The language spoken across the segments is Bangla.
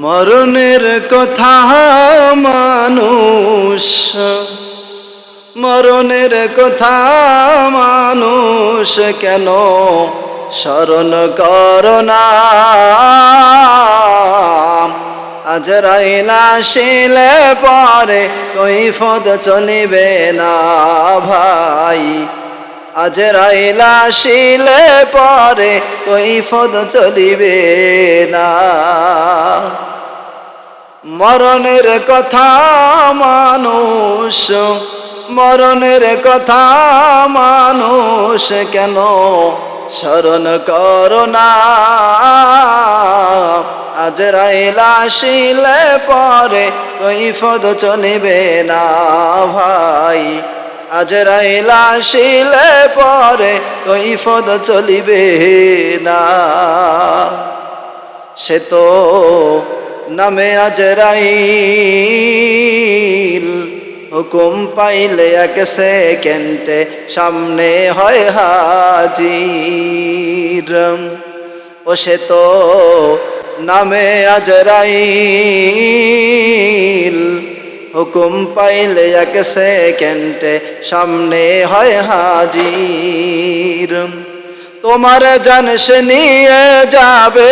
মরণের কথা মানুষ, মরণের কথা মানুষ কেন স্মরণ করো না। আজরাইল আসিলে পরে কৈফত চলিবে না ভাই, আজরাইল আসিলে পরে কৈফত চলিবে না। মরণের কথা মানুষ, মরণের কথা মানুষ কেন স্মরণ করো না। আজরাইল আসিলে পরে কৈফত চলিবে না ভাই, আজরাইল আসিলে পরে কৈফত চলিবে না। সে তো নামে আজরাইল, হুকুম পাইলে এক সেকেন্ডে সামনে হয় হাজির। ও সে তো নামে আজরাইল, হুকুম পাইলে এক সেকেন্ডে সামনে হয় হাজির। তোমার জান সে নিয়ে যাবে,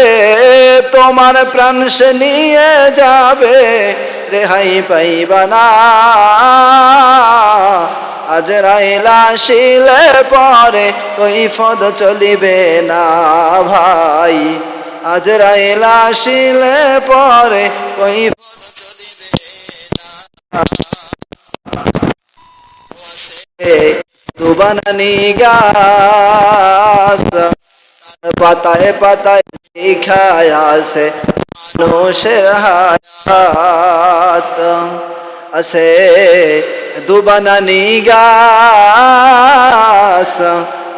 তোমার প্রাণ সে নিয়ে যাবে, রেহাই পাইবা না। আজরাইল আসিলে পরে কৈফত চলিবে না ভাই, আজরাইল আসিলে পরে কৈফত দুবানানি গাছ, পাতায় পাতায় লিখায় আছে মানুষের হায়াত। আছে দুবানানি গাছ,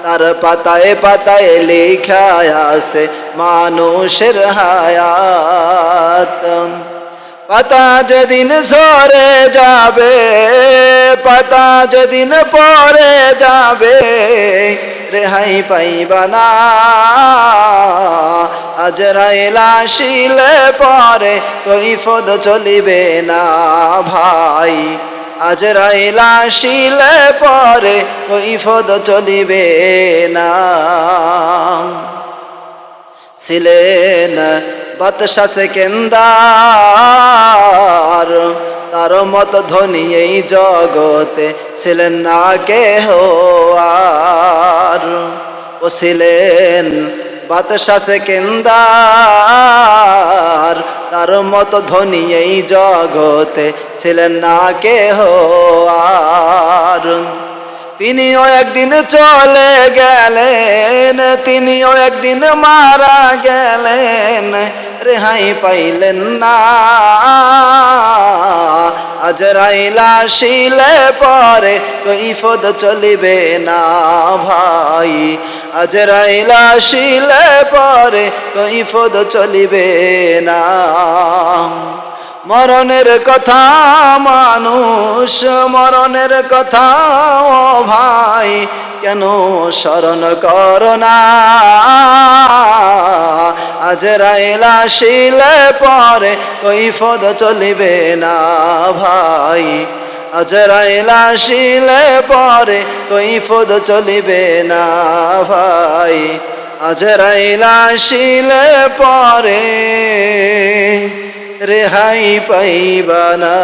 তার পাতায় পাতায় লিখায় আছে মানুষের হায়াত। পাতা যেদিন ঝরে যাবে, পাতা যেদিন পরে যাবে, রেহাই পাইবা না। আজরাইল আসিলে পরে কৈফত চলিবে না ভাই, আজরাইল আসিলে পরে কৈফত চলিবে না। ছিলেন বাদশা সেকেন্দার, তার মত ধনী এই জগতে ছিলেন না কেহ আর। ও ছিলেন বাদশা সেকেন্দার, তার মত ধনী এই জগতে ছিলেন না কেহ আর। তিনিও একদিন চলে গেলেন, তিনিও একদিন মারা গেলেন, রেহাই পাইলেন না। আজরাইল আসিলে পরে কৈফত চলিবে না ভাই, আজরাইল আসিলে পরে কৈফত চলিবে না। মরণের কথা মানুষ, মরণের কথা ও ভাই কেন স্মরণ করো না। আজরাইল আসিলে পরে কৈফত চলিবে না ভাই, আজরাইল আসিলে পরে কৈফত চলিবে না ভাই, আজরাইল আসিলে পরে রেহাই পাইবা না।